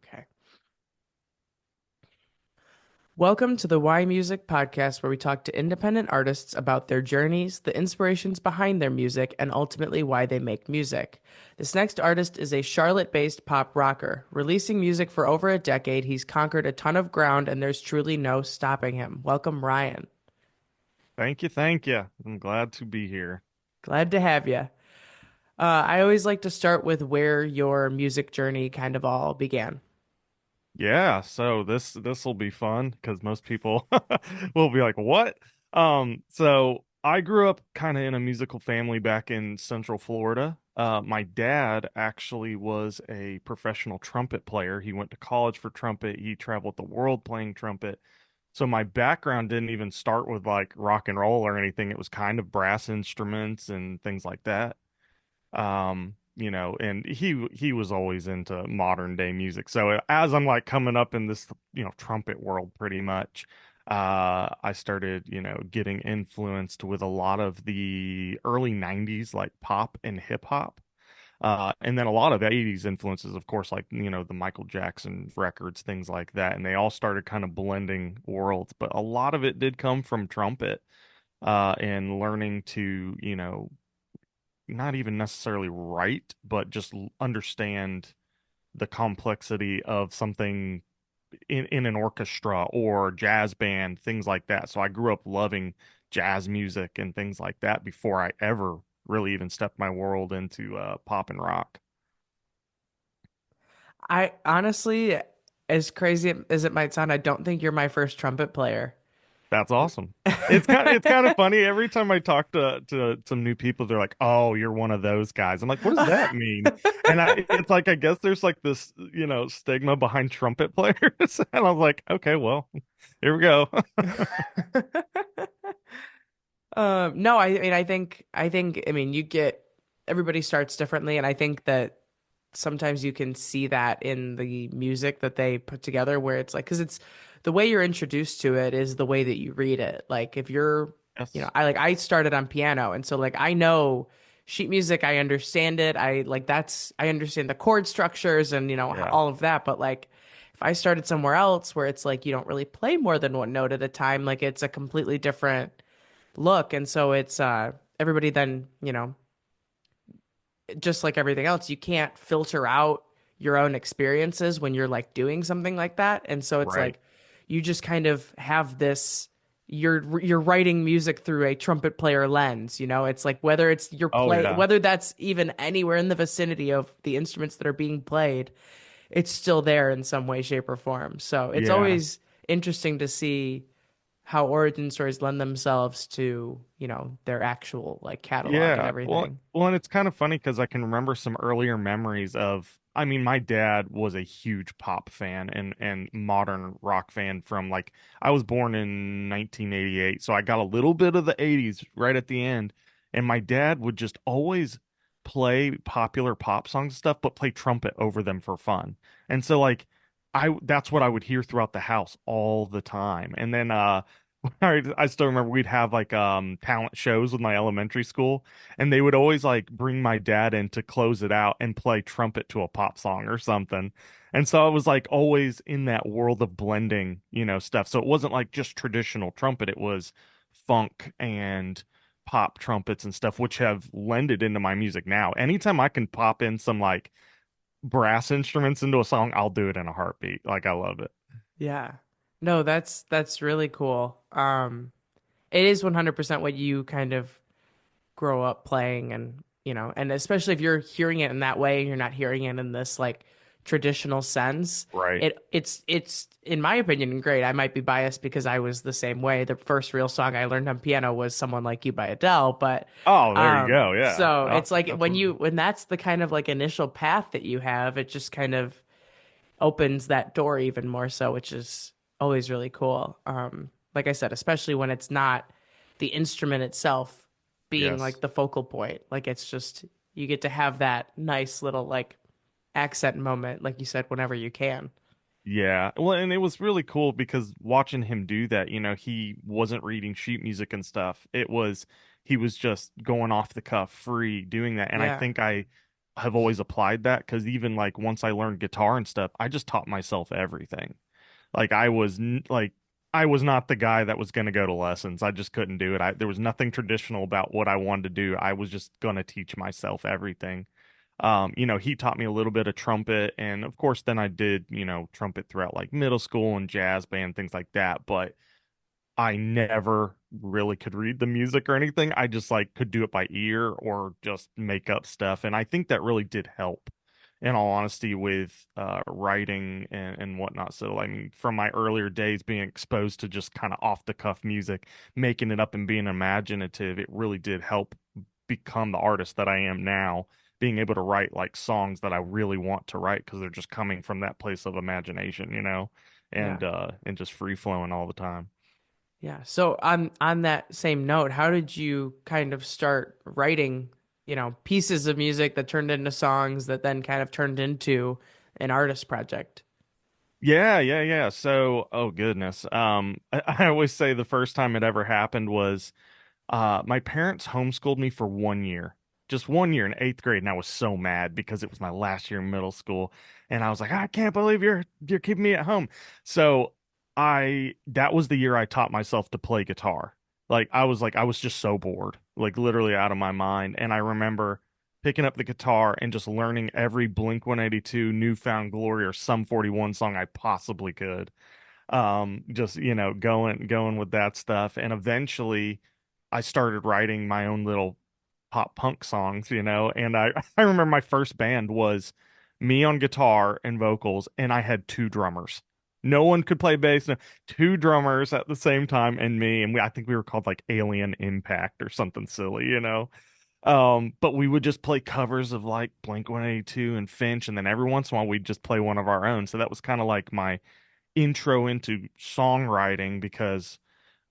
Okay. Welcome to the Why Music podcast, where we talk to independent artists about their journeys, the inspirations behind their music, and ultimately why they make music. This next artist is a Charlotte based pop rocker. Releasing music for over a decade, he's conquered a ton of ground, and there's truly no stopping him. Welcome, Ryan. Thank you, thank you. I'm glad to be here. Glad to have you. I always like to start with where your music journey kind of all began. Yeah, so this will be fun because most people will be like, "What?" So I grew up kind of in a musical family back in Central Florida. My dad actually was a professional trumpet player. He went to college for trumpet. He traveled the world playing trumpet. So my background didn't even start with like rock and roll or anything. It was kind of brass instruments and things like that. And he was always into modern day music. So as I'm like coming up in this, trumpet world pretty much, I started, getting influenced with a lot of the early 90s like pop and hip hop. And then a lot of 80s influences, of course, like, the Michael Jackson records, things like that. And they all started kind of blending worlds, but a lot of it did come from trumpet, and learning to, not even necessarily write, but just understand the complexity of something in an orchestra or jazz band, things like that. So I grew up loving jazz music and things like that before I ever really even stepped my world into pop and rock. I honestly, as crazy as it might sound, I don't think you're my first trumpet player. That's awesome. It's kind of funny every time I talk to some new people, they're like, "Oh, you're one of those guys." I'm like, "What does that mean?" And it's like I guess there's like this, stigma behind trumpet players, and I was like, "Okay, well, here we go." No, I mean, I mean, you get everybody starts differently, and I think that sometimes you can see that in the music that they put together, where it's like, because it's the way you're introduced to it is the way that you read it. Like, if you're, Yes. I started on piano, and so like I know sheet music, I understand it. I understand the chord structures and Yeah. all of that, but like. If I started somewhere else where it's like you don't really play more than one note at a time, like it's a completely different look. And so it's everybody then, just like everything else, you can't filter out your own experiences when you're like doing something like that. And so it's Right. like you just kind of have this you're writing music through a trumpet player lens, it's like whether it's your Oh play yeah. whether that's even anywhere in the vicinity of the instruments that are being played, it's still there in some way, shape, or form. So it's Yeah. always interesting to see how origin stories lend themselves to, their actual like catalog and Yeah. Well, everything. well, and it's kind of funny because I can remember some earlier memories of, I mean, my dad was a huge pop fan and modern rock fan from like, I was born in 1988, so I got a little bit of the 80s right at the end. And my dad would just always play popular pop songs and stuff, but play trumpet over them for fun. And so like that's what I would hear throughout the house all the time. And then I still remember we'd have like talent shows with my elementary school, and they would always like bring my dad in to close it out and play trumpet to a pop song or something. And so I was like always in that world of blending, stuff. So it wasn't like just traditional trumpet, it was funk and pop trumpets and stuff, which have lended into my music now. Anytime I can pop in some like brass instruments into a song, I'll do it in a heartbeat. Like I love it. Yeah. No, that's really cool. It is 100% what you kind of grow up playing, and and especially if you're hearing it in that way, you're not hearing it in this like traditional sense. Right. It's in my opinion great. I might be biased because I was the same way. The first real song I learned on piano was Someone Like You by Adele, but Oh, there you go. Yeah. so Oh, it's like absolutely. when that's the kind of like initial path that you have, it just kind of opens that door even more so, which is always really cool. Like I said, especially when it's not the instrument itself being like Yes. the focal point. Like it's just you get to have that nice little like accent moment, like you said, whenever you can. Yeah. Well, and it was really cool because watching him do that, he wasn't reading sheet music and stuff. He was just going off the cuff, free, doing that. And I Yeah. think I have always applied that because even like once I learned guitar and stuff, I just taught myself everything. Like I was not the guy that was going to go to lessons. I just couldn't do it. There was nothing traditional about what I wanted to do. I was just going to teach myself everything. He taught me a little bit of trumpet, and of course, then I did, trumpet throughout like middle school and jazz band, things like that. But I never really could read the music or anything. I just like could do it by ear or just make up stuff. And I think that really did help, in all honesty, with writing and whatnot. So, I mean, from my earlier days being exposed to just kind of off the cuff music, making it up and being imaginative, it really did help become the artist that I am now, being able to write like songs that I really want to write because they're just coming from that place of imagination, Yeah. and just free flowing all the time. Yeah. So on that same note, how did you kind of start writing, pieces of music that turned into songs that then kind of turned into an artist project? Yeah, yeah, yeah. So, oh goodness. I always say the first time it ever happened was my parents homeschooled me for 1 year. Just 1 year in eighth grade, and I was so mad because it was my last year in middle school. And I was like, I can't believe you're keeping me at home. So I that was the year I taught myself to play guitar. Like I was just so bored, like literally out of my mind. And I remember picking up the guitar and just learning every Blink 182, Newfound Glory, or Sum 41 song I possibly could. Just, going with that stuff. And eventually I started writing my own little pop punk songs, and I remember my first band was me on guitar and vocals, and I had two drummers. No one could play bass. No, two drummers at the same time, and me, and I think we were called like Alien Impact or something silly. But we would just play covers of like Blink 182 and Finch, and then every once in a while we'd just play one of our own. So that was kind of like my intro into songwriting because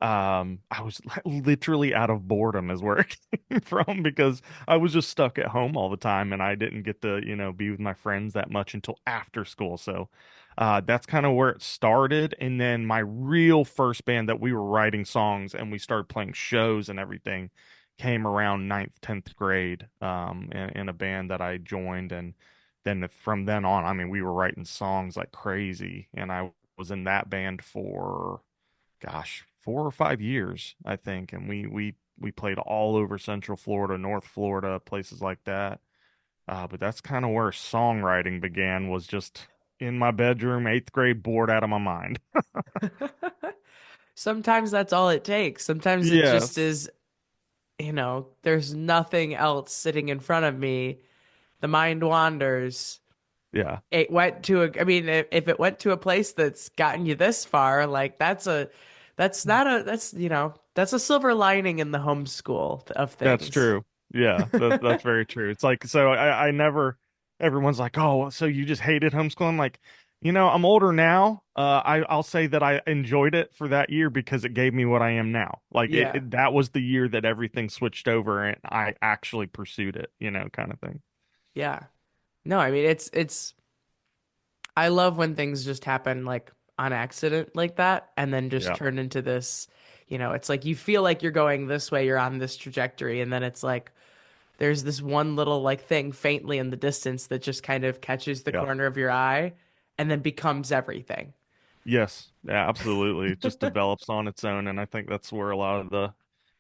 I was literally out of boredom is where it came from because I was just stuck at home all the time and I didn't get to, be with my friends that much until after school. So that's kind of where it started. And then my real first band that we were writing songs and we started playing shows and everything came around ninth, 10th grade in a band that I joined. And then from then on, I mean, we were writing songs like crazy. And I was in that band for gosh, 4 or 5 years, I think, and we played all over Central Florida, North Florida, places like that. But that's kind of where songwriting began, was just in my bedroom, eighth grade, bored out of my mind. Sometimes that's all it takes. Sometimes it just Yes. is, there's nothing else sitting in front of me. The mind wanders. Yeah. It went to I mean, if it went to a place that's gotten you this far, like that's not a, that's, that's a silver lining in the homeschool of That's things. true. Yeah, that's very true. It's like so I never everyone's like, "Oh, so you just hated homeschooling?" Like, I'm older now. I'll say that I enjoyed it for that year because it gave me what I am now. Like Yeah. that was the year that everything switched over and I actually pursued it, kind of thing. Yeah. No, I mean it's I love when things just happen like on accident like that and then just Yeah. turn into this, it's like you feel like you're going this way, you're on this trajectory, and then it's like there's this one little like thing faintly in the distance that just kind of catches the Yeah. corner of your eye and then becomes everything. Yes. Yeah, absolutely. It just develops on its own and I think that's where a lot of the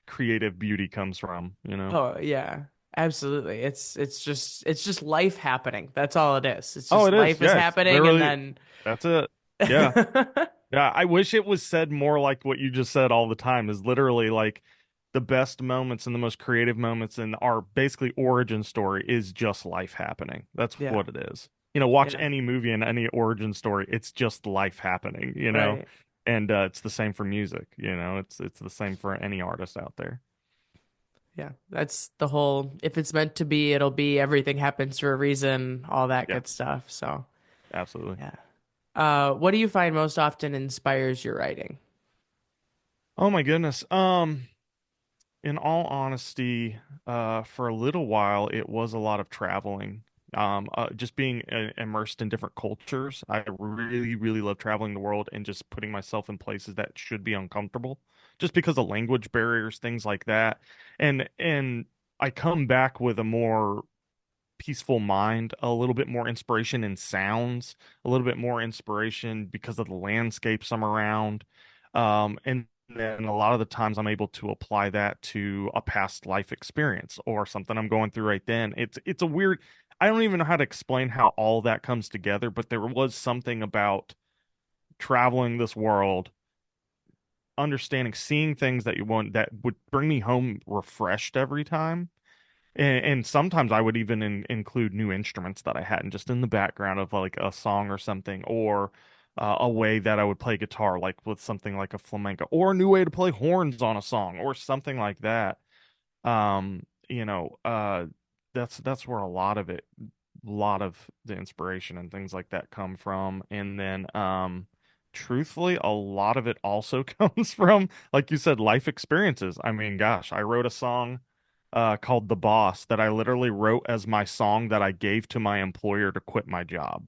creative beauty comes from. Oh, yeah. Absolutely. It's just life happening. That's all it is. It's Oh, just it is. life is Yeah, it's happening and literally then that's it. Yeah. Yeah, I wish it was said more like what you just said all the time, is literally like the best moments and the most creative moments in our basically origin story is just life happening. That's yeah. what it is. Watch Yeah. any movie and any origin story, it's just life happening. Right. And it's the same for music. It's the same for any artist out there. Yeah. That's the whole if it's meant to be, it'll be, everything happens for a reason, all that Yeah, good stuff. So, absolutely. yeah. What do you find most often inspires your writing? Oh my goodness. In all honesty, for a little while, it was a lot of traveling. Just being immersed in different cultures. I really, really love traveling the world and just putting myself in places that should be uncomfortable, just because of language barriers, things like that. And I come back with a more peaceful mind, a little bit more inspiration in sounds, a little bit more inspiration because of the landscapes I'm around. And then a lot of the times I'm able to apply that to a past life experience or something I'm going through right then. It's a weird, I don't even know how to explain how all that comes together, but there was something about traveling this world, understanding, seeing things that you want that would bring me home refreshed every time. And sometimes I would even include new instruments that I hadn't just in the background of like a song or something, or a way that I would play guitar, like with something like a flamenco, or a new way to play horns on a song, or something like that. You know, that's where a lot of the inspiration and things like that come from. And then, truthfully, a lot of it also comes from, like you said, life experiences. I mean, gosh, I wrote a song called The Boss that I literally wrote as my song that I gave to my employer to quit my job.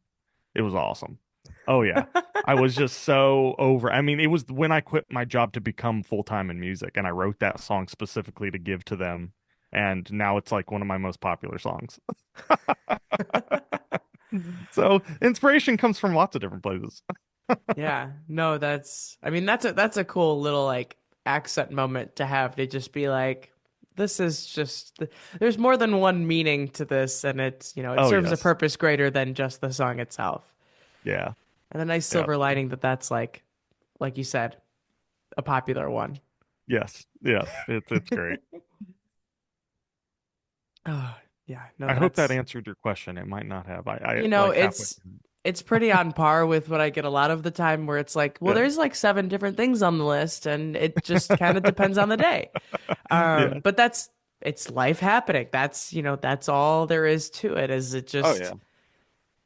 It was awesome. Oh yeah. I was just so over. I mean, it was when I quit my job to become full-time in music, and I wrote that song specifically to give to them. And now it's like one of my most popular songs. So inspiration comes from lots of different places. Yeah, no, I mean, that's a cool little like accent moment to have to just be like, this is just, there's more than one meaning to this, and it's, it Oh serves a yes. purpose greater than just the song itself. Yeah. And a nice Yeah. silver lining that that's like you said, a popular one. Yes. Yes. It's great. Oh, yeah, no, I hope that that's, answered your question. It might not have. I you know, like halfway. it's pretty on par with what I get a lot of the time where it's like, well, Yeah. there's like seven different things on the list and it just kind of depends on the day. Yeah. But it's life happening. That's all there is to it, is it Oh just yeah.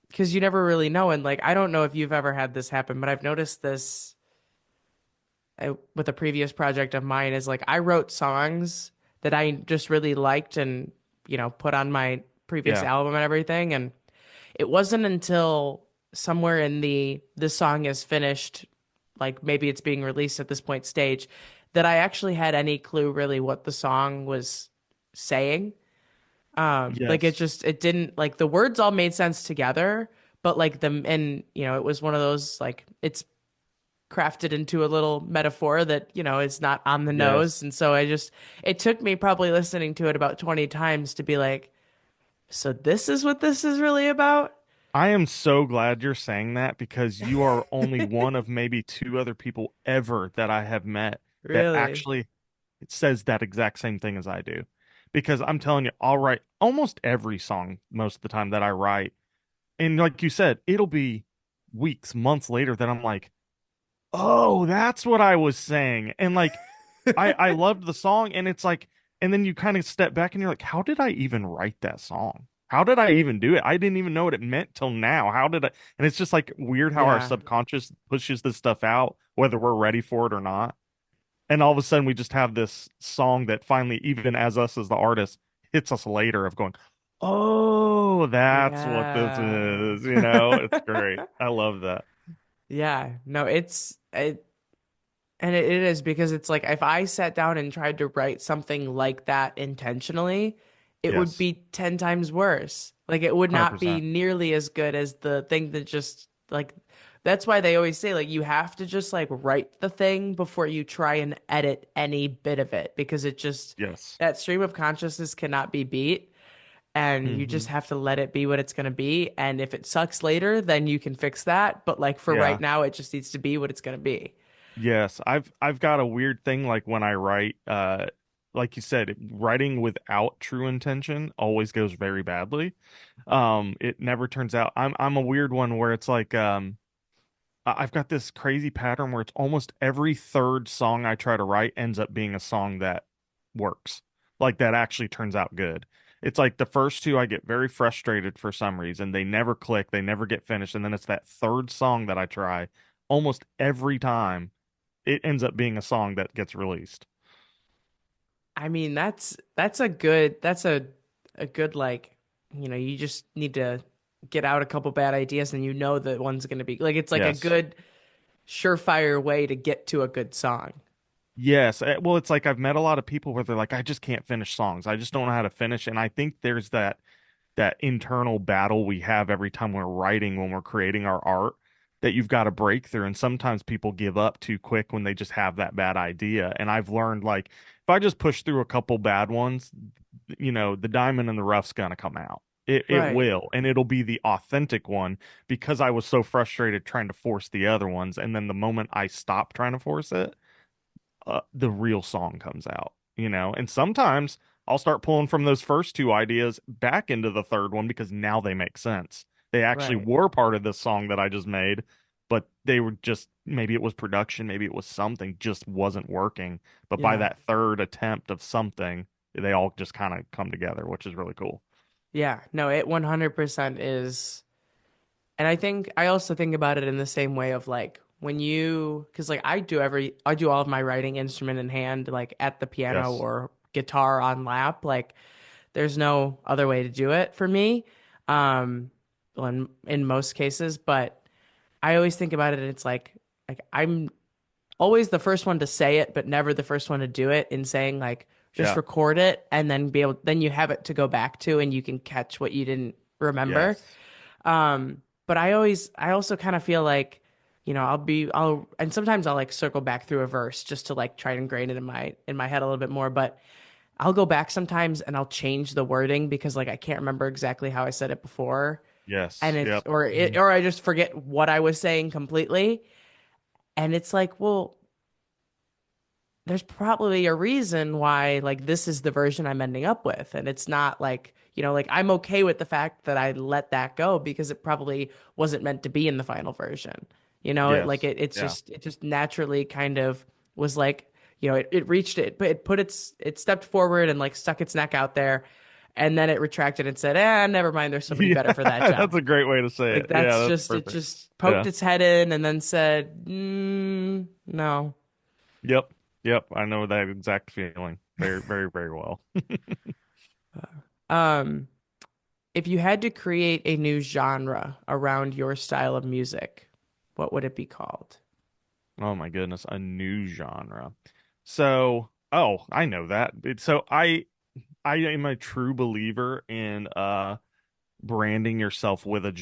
because you never really know. And like, I don't know if you've ever had this happen, but I've noticed this with a previous project of mine is like, I wrote songs that I just really liked and, put on my previous Yeah. album and everything. And it wasn't until somewhere in this song is finished, like maybe it's being released at this point stage, that I actually had any clue really what the song was saying. Like Yes. it didn't, like the words all made sense together, but like it was one of those like it's crafted into a little metaphor that, is not on the nose. Yes. And so it took me probably listening to it about 20 times to be like, so this is what this is really about? I am so glad you're saying that because you are only one of maybe two other people ever that I have met that Really? actually says that exact same thing as I do. Because I'm telling you, I'll write almost every song most of the time that I write. And like you said, it'll be weeks, months later that I'm like, oh, that's what I was saying. And like I loved the song, and it's like, and then you kind of step back and you're like, how did I even write that song? How did I even do it? I didn't even know what it meant till now. How did I? And it's just like weird how our Yeah. subconscious pushes this stuff out, whether we're ready for it or not. And all of a sudden, we just have this song that finally, even as us as the artist, hits us later of going, oh, that's what this Yeah. is. You know, it's great. I love that. Yeah. No, it is because it's like if I sat down and tried to write something like that intentionally, it would Yes, be 10 times worse. Like it would not be 100%. nearly as good as the thing that just like that's why they always say like you have to just like write the thing before you try and edit any bit of it because it just Yes. that stream of consciousness cannot be beat and you Hmm. just have to let it be what it's going to be, and if it sucks later then you can fix that, but like for right Yeah. now it just needs to be what it's going to be. Yes, I've got a weird thing like when I write, like you said, writing without true intention always goes very badly. It never turns out. I'm a weird one where it's like, I've got this crazy pattern where it's almost every third song I try to write ends up being a song that works, like that actually turns out good. It's like the first two I get very frustrated for some reason. They never click, they never get finished, and then it's that third song that I try almost every time it ends up being a song that gets released. I mean, that's a good like, you just need to get out a couple bad ideas and that one's going to be like it's like a Yes. good surefire way to get to a good song. Yes. Well, it's like I've met a lot of people where they're like, I just can't finish songs. I just don't know how to finish. And I think there's that. that internal battle we have every time we're writing, when we're creating our art, that you've got to break through. And sometimes people give up too quick when they just have that bad idea. And I've learned, like, if I just push through a couple bad ones, the diamond in the rough's gonna come out. It Right. will, and it'll be the authentic one, because I was so frustrated trying to force the other ones. And then the moment I stop trying to force it, the real song comes out. And sometimes I'll start pulling from those first two ideas back into the third one because now they make sense. They actually Right. were part of this song that I just made, but they were just, maybe it was production, maybe it was something just wasn't working. But by Yeah. that third attempt of something, they all just kind of come together, which is really cool. Yeah. No, it 100% is. And I also think about it in the same way of like when because like I do all of my writing instrument in hand, like at the piano Yes. or guitar on lap. Like there's no other way to do it for me. Um, well, in most cases, but I always think about it and it's like I'm always the first one to say it, but never the first one to do it in saying like just Yeah. record it and then you have it to go back to and you can catch what you didn't remember. Yes. But I also kind of feel like, and sometimes I'll like circle back through a verse just to like try to ingrain it in my head a little bit more. But I'll go back sometimes and I'll change the wording because like I can't remember exactly how I said it before. And Yes. it's, Yep. Mhm. or I just forget what I was saying completely. And it's like, well, there's probably a reason why like this is the version I'm ending up with. And it's not like, like I'm okay with the fact that I let that go because it probably wasn't meant to be in the final version. Yes. Yeah. It just naturally kind of was like, it reached it, but it stepped forward and like stuck its neck out there. And then it retracted and said, never mind, there's somebody Yeah. better for that job. That's a great way to say Like it. Yeah, that's it perfect. just poked Yeah. its head in and then said, no. Yep. Yep. I know that exact feeling very, very, very well. Um, If you had to create a new genre around your style of music, what would it be called? Oh my goodness, a new genre. So, oh, I know that. So I am a true believer in branding yourself with a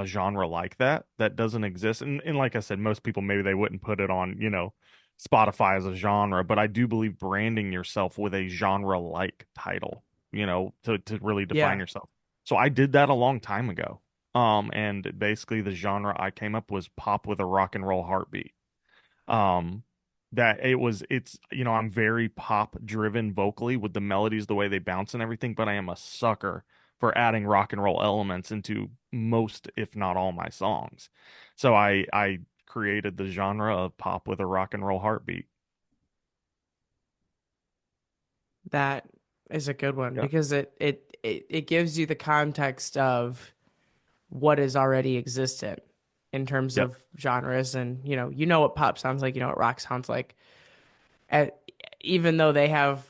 genre like that doesn't exist. And like I said, most people, maybe they wouldn't put it on, Spotify as a genre, but I do believe branding yourself with a genre like title, to really define Yeah, yourself. So I did that a long time ago. And basically the genre I came up was pop with a rock and roll heartbeat. um that I'm very pop driven vocally with the melodies, the way they bounce and everything, but I am a sucker for adding rock and roll elements into most, if not all, my songs. So I created the genre of pop with a rock and roll heartbeat. that is a good one Yep. because it gives you the context of what is already existent in terms Yep. of genres and you know what pop sounds like, you know what rock sounds like. And even though they have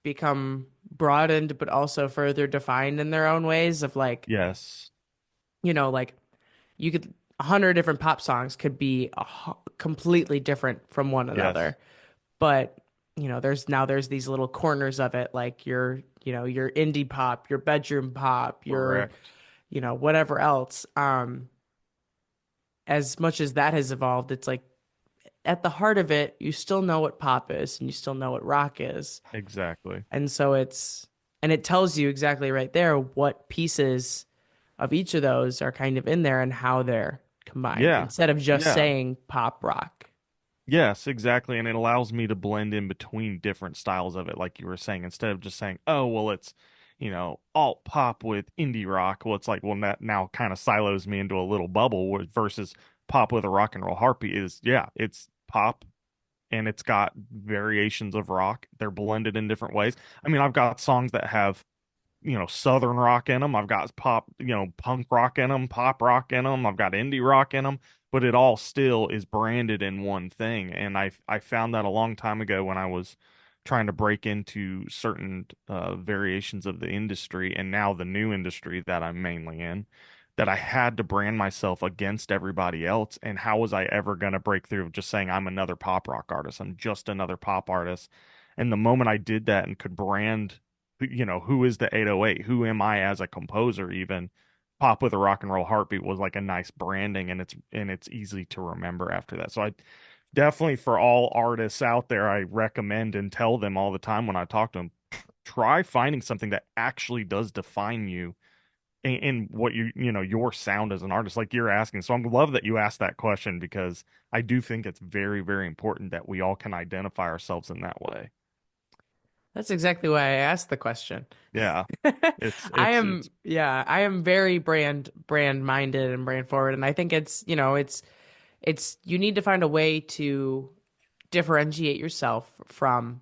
become broadened but also further defined in their own ways of like, Yes. like you could 100 different pop songs could be completely different from one Yes. another. But, there's these little corners of it, like your indie pop, your bedroom pop, your, Correct. whatever else. As much as that has evolved, it's like at the heart of it, you still know what pop is and you still know what rock is. Exactly. And so and it tells you exactly right there what pieces of each of those are kind of in there and how they're combined Yeah. instead of just Yeah. saying pop rock. Yes, exactly. And it allows me to blend in between different styles of it, like you were saying, instead of just saying, oh, well, it's, alt pop with indie rock. Well, it's like, well, that now kind of silos me into a little bubble versus pop with a rock and roll heartbeat is, yeah, it's pop and it's got variations of rock. They're blended in different ways. I mean, I've got songs that have, southern rock in them. I've got pop, punk rock in them, pop rock in them. I've got indie rock in them, but it all still is branded in one thing. And I found that a long time ago when I was trying to break into certain variations of the industry, and now the new industry that I'm mainly in, that I had to brand myself against everybody else. And how was I ever going to break through of just saying I'm another pop rock artist? I'm just another pop artist. And the moment I did that and could brand who is the 808? Who am I as a composer even? Pop with a Rock and Roll Heartbeat was like a nice branding, and it's easy to remember after that. So I definitely, for all artists out there, I recommend and tell them all the time when I talk to them, try finding something that actually does define you in what your sound as an artist, like you're asking. So I'm love that you asked that question, because I do think it's very, very important that we all can identify ourselves in that way. That's exactly why I asked the question. Yeah, it's I it's am, it's yeah, I am very brand minded and brand forward, and I think it's you need to find a way to differentiate yourself from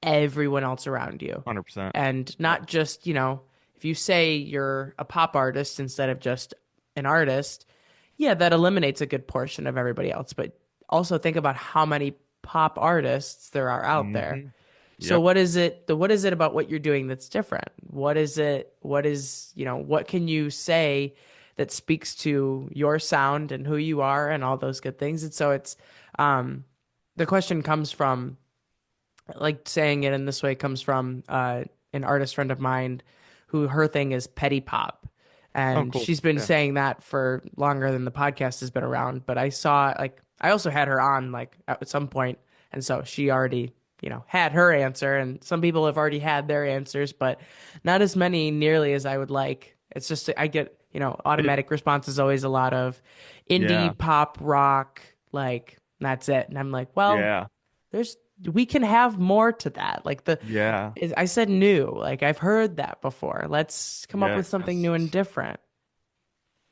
everyone else around you. 100%. And Yeah. not just, if you say you're a pop artist instead of just an artist, yeah, that eliminates a good portion of everybody else. But also think about how many pop artists there are out there. So Yep. what is it about what you're doing that's different? What can you say that speaks to your sound and who you are and all those good things? And so um the question comes from, like, saying it in this way comes from an artist friend of mine who her thing is petty pop. Oh, And cool. she's been Yeah. saying that for longer than the podcast has been around. But I also had her on like at some point, and so she already, had her answer. And some people have already had their answers, but not as many nearly as I would like. It's just I get, It, automatic response is always a lot of yeah. indie pop rock, like that's it. And I'm like, well, Yeah. there's we can have more to that. Like Yeah. I said new, like I've heard that before. Let's come up with something Yes. new and different.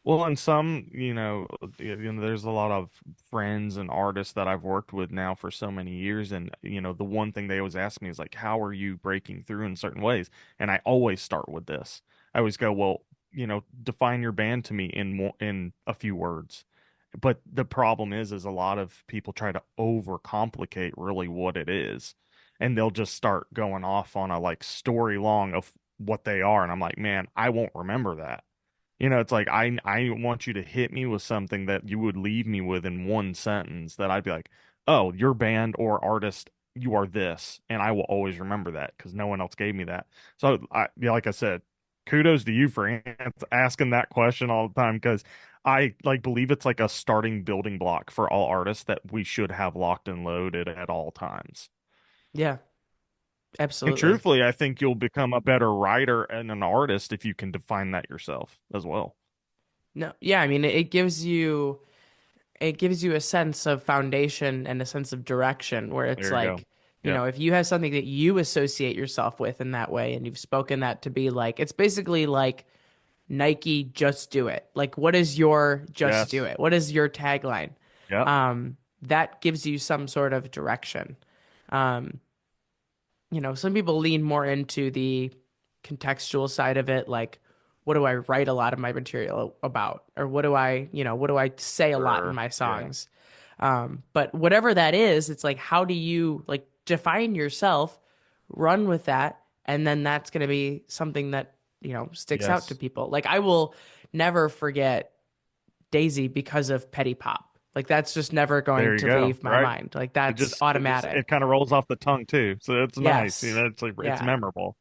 Well, and some, there's a lot of friends and artists that I've worked with now for so many years, and the one thing they always ask me is like, "How are you breaking through in certain ways?" And I always start with this. I always go, "Well, define your band to me in a few words." But the problem is a lot of people try to overcomplicate really what it is, and they'll just start going off on a like story long of what they are, and I'm like, man, I won't remember that. It's like I want you to hit me with something that you would leave me with in one sentence that I'd be like, "Oh, your band or artist, you are this," and I will always remember that because no one else gave me that. So yeah, like I said, kudos to you for asking that question all the time, because I like believe it's like a starting building block for all artists that we should have locked and loaded at all times. Yeah, And absolutely. truthfully, I think you'll become a better writer and an artist if you can define that yourself as well. No, yeah, I mean it gives you a sense of foundation and a sense of direction where it's There you go. like, Yep. if you have something that you associate yourself with in that way and you've spoken that to be like, it's basically like Nike, just do it. Like, what is your just do Yes. it? What is your tagline? Yep. That gives you some sort of direction. Um, some people lean more into the contextual side of it, like, what do I write a lot of my material about? Or what do I say a lot in Sure. my Yeah. songs? But whatever that is, it's like, how do you like define yourself, run with that, and then that's going to be something that, sticks out to Yes. people. Like, I will never forget Daisy because of Petty Pop. Like, that's just never going There you to go. leave my Right. mind. Like, It that's just it automatic. kind of rolls off the tongue too. So it's nice. Yes. It's like it's Yeah. memorable.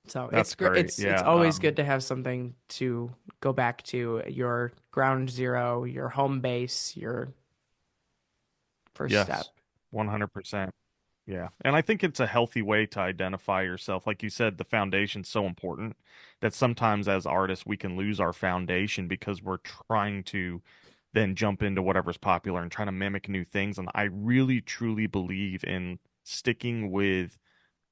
So it's That's great. great. It's Yeah. always good to have something to go back to, your ground zero, your home base, your first step. Yes. 100%. Yeah. And I think it's a healthy way to identify yourself. Like you said, the foundation's so important that sometimes as artists we can lose our foundation because we're trying to then jump into whatever's popular and trying to mimic new things. And I really truly believe in sticking with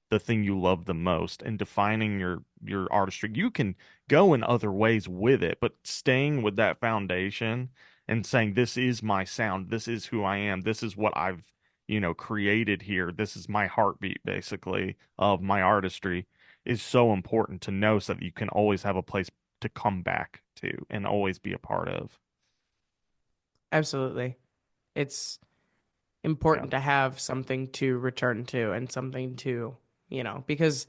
the thing you love the most and defining your artistry. You can go in other ways with it, but staying with that foundation and saying this is my sound, this is who I am, this is what I've, created here, this is my heartbeat basically of my artistry is so important to know so that you can always have a place to come back to and always be a part of. Absolutely. It's Yeah. important to have something to return to and something to, because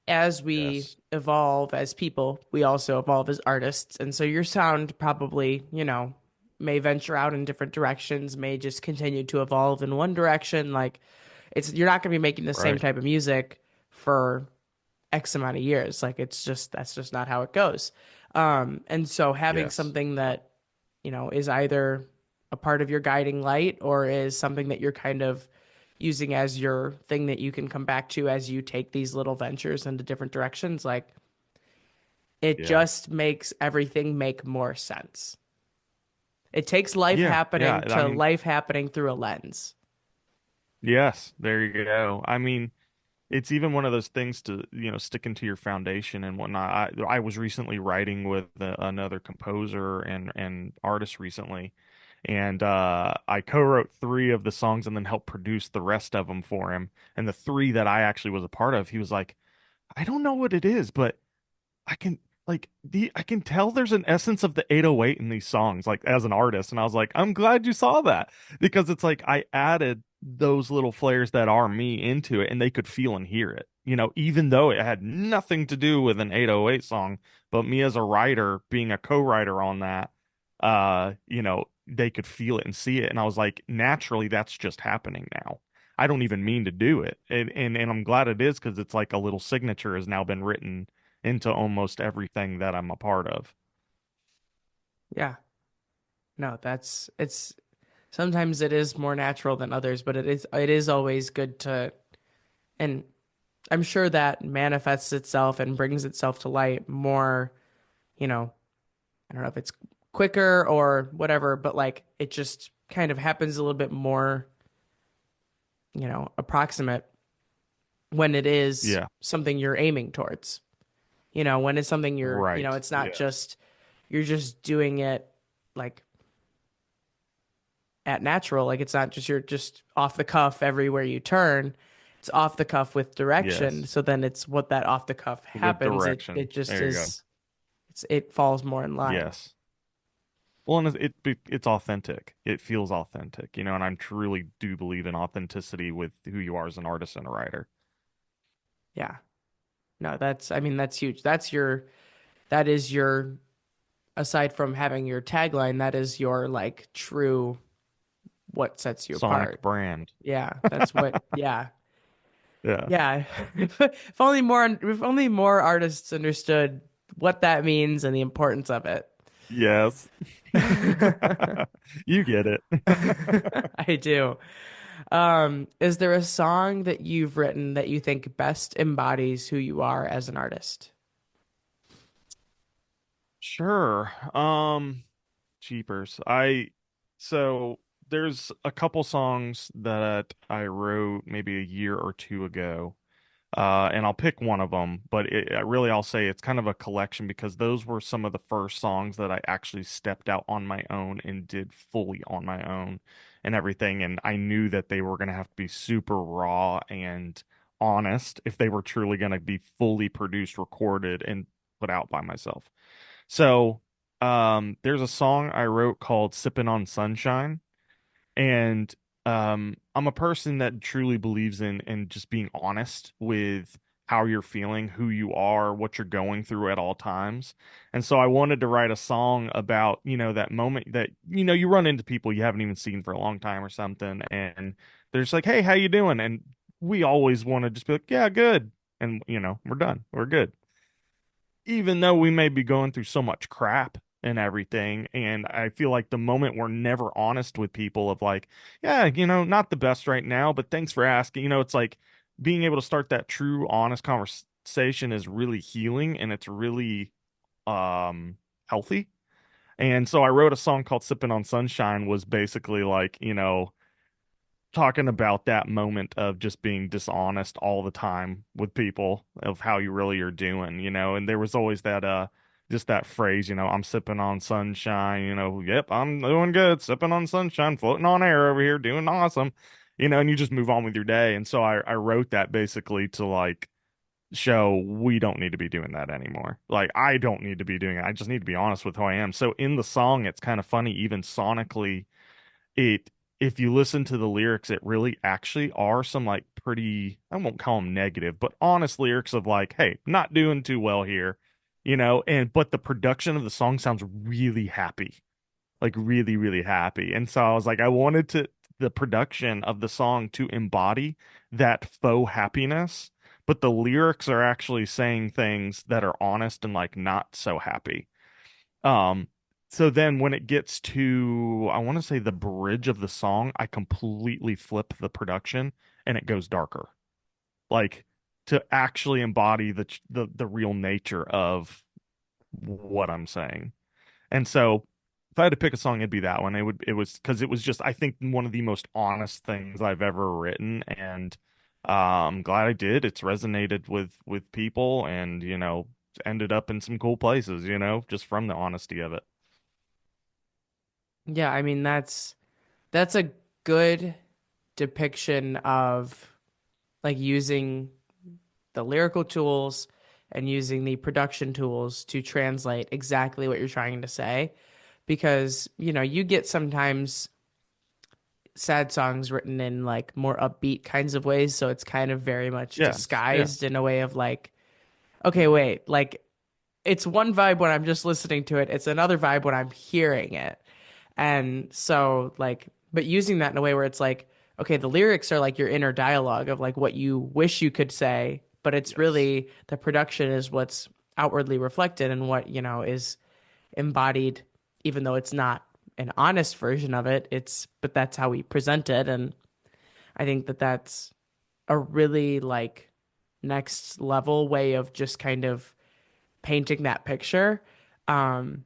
as we Yes. evolve as people, we also evolve as artists. And so your sound probably, may venture out in different directions, may just continue to evolve in one direction. Like, you're not going to be making the same Right. type of music for X amount of years. Like it's just that's just not how it goes. And so having Yes. something that, is either a part of your guiding light or is something that you're kind of using as your thing that you can come back to as you take these little ventures into different directions, like it Yeah. just makes everything make more sense. It takes life Yeah. Yeah. happening I to mean, life happening through a lens. yes, there you go. I mean, it's even one of those things to, stick into your foundation and whatnot. I was recently writing with another composer and artist recently, and I co-wrote three of the songs and then helped produce the rest of them for him. And the three that I actually was a part of, he was like, I don't know what it is, but I can I can tell there's an essence of the 808 in these songs, like as an artist. And I was like, I'm glad you saw that because it's like I added those little flares that are me into it and they could feel and hear it, even though it had nothing to do with an 808 song, but me as a writer, being a co-writer on that, they could feel it and see it. And I was like, naturally, that's just happening now. I don't even mean to do it. And I'm glad it is because it's like a little signature has now been written into almost everything that I'm a part of. Yeah. No, that's it's sometimes it is more natural than others, but it is always good to, and I'm sure that manifests itself and brings itself to light more, you know, I don't know if it's quicker or whatever, but like it just kind of happens a little bit more, approximate when it is Yeah, something you're aiming towards. When it's something right. it's not Yes. just you're just doing it like at natural, like it's not just you're just off the cuff everywhere you turn. It's off the cuff with direction. Yes. So then it's what that off the cuff With happens. It direction. just There you go. is it falls more in line. Yes. Well, and it's authentic. It feels authentic, and I truly do believe in authenticity with who you are as an artist and a writer. Yeah. No, that's I mean that's huge. That is your aside from having your tagline, that is your like true what sets you Sonic apart. brand. Yeah, that's what yeah. Yeah. Yeah. If only more artists understood what that means and the importance of it. Yes. You get it. I do. Is there a song that you've written that you think best embodies who you are as an artist? Sure. Cheapers. So there's a couple songs that I wrote maybe a year or two ago. And I'll pick one of them, but really I'll say it's kind of a collection because those were some of the first songs that I actually stepped out on my own and did fully on my own and everything. And I knew that they were going to have to be super raw and honest if they were truly going to be fully produced, recorded, and put out by myself. So, there's a song I wrote called Sippin' on Sunshine. And I'm a person that truly believes in just being honest with how you're feeling, who you are, what you're going through at all times. And so I wanted to write a song about, that moment that, you run into people you haven't even seen for a long time or something, and they're just like, "Hey, how you doing?" And we always want to just be like, "Yeah, good." And, we're done. We're good even though we may be going through so much crap and everything. And I feel like the moment we're never honest with people of like, yeah, not the best right now, but thanks for asking. It's like being able to start that true, honest conversation is really healing and it's really healthy. And so I wrote a song called Sipping on Sunshine was basically like, talking about that moment of just being dishonest all the time with people of how you really are doing, and there was always that just that phrase, I'm sipping on sunshine, yep, I'm doing good, sipping on sunshine, floating on air over here, doing awesome, and you just move on with your day. And so I wrote that basically to like show we don't need to be doing that anymore. Like I don't need to be doing it. I just need to be honest with who I am. So in the song, it's kind of funny, even sonically it if you listen to the lyrics, it really actually are some like pretty, I won't call them negative, but honest lyrics of like, hey, not doing too well here, and but the production of the song sounds really happy, like really, really happy. And so I was like, I wanted the production of the song to embody that faux happiness, but the lyrics are actually saying things that are honest and like not so happy. Um, so then when it gets to, I want to say the bridge of the song, I completely flip the production and it goes darker. Like to actually embody the real nature of what I'm saying. And so if I had to pick a song, it'd be that one. It was because it was just, I think, one of the most honest things I've ever written. And I'm glad I did. It's resonated with people and, ended up in some cool places, just from the honesty of it. Yeah, I mean that's a good depiction of like using the lyrical tools and using the production tools to translate exactly what you're trying to say. Because, you get sometimes sad songs written in like more upbeat kinds of ways. So it's kind of very much Yes. Yeah. disguised in a way of like, okay, wait, like it's one vibe when I'm just listening to it, it's another vibe when I'm hearing it. And so, like, but using that in a way where it's like, okay, the lyrics are like your inner dialogue of like what you wish you could say, but it's Yes. really the production is what's outwardly reflected and what, is embodied, even though it's not an honest version of it. But that's how we present it. And I think that that's a really like next level way of just kind of painting that picture. Um,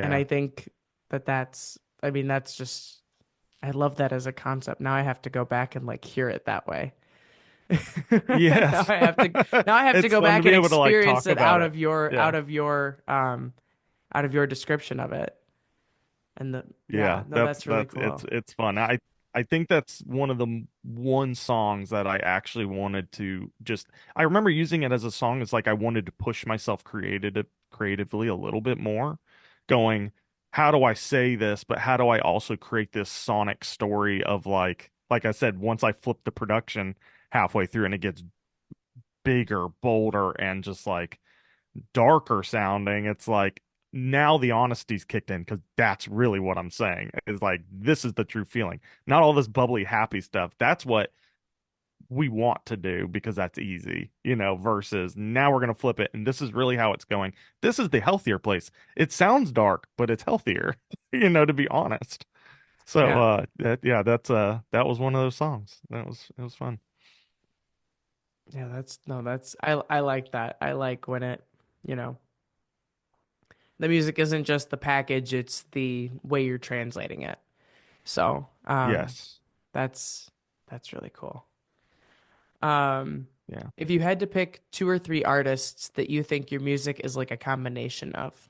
and Yeah. I think I mean, that's just, I love that as a concept. Now I have to go back and like hear it that way. Now Yes. I have to, now I have to It's go fun to back be and able to like experience talk it about it. Yeah. out of your description of it. And yeah, Yeah, no, that's really it's cool. it's fun. I think that's one of the one songs that I actually wanted to just I remember using it as a song. It's like I wanted to push myself creatively a little bit more, going, how do I say this, but how do I also create this sonic story of like I said, once I flip the production halfway through and it gets bigger, bolder, and just like darker sounding, it's like now the honesty's kicked in because that's really what I'm saying. Is like this is the true feeling, not all this bubbly, happy stuff. That's what we want to do because that's easy, versus now we're going to flip it and this is really how it's going. This is the healthier place. It sounds dark, but it's healthier, to be honest. So Yeah. that was one of those songs. It was fun. Yeah, that's no, that's I like that. I like when you know, the music isn't just the package, it's the way you're translating it. So, Yes. that's really cool. Um, Yeah. if you had to pick two or three artists that you think your music is like a combination of,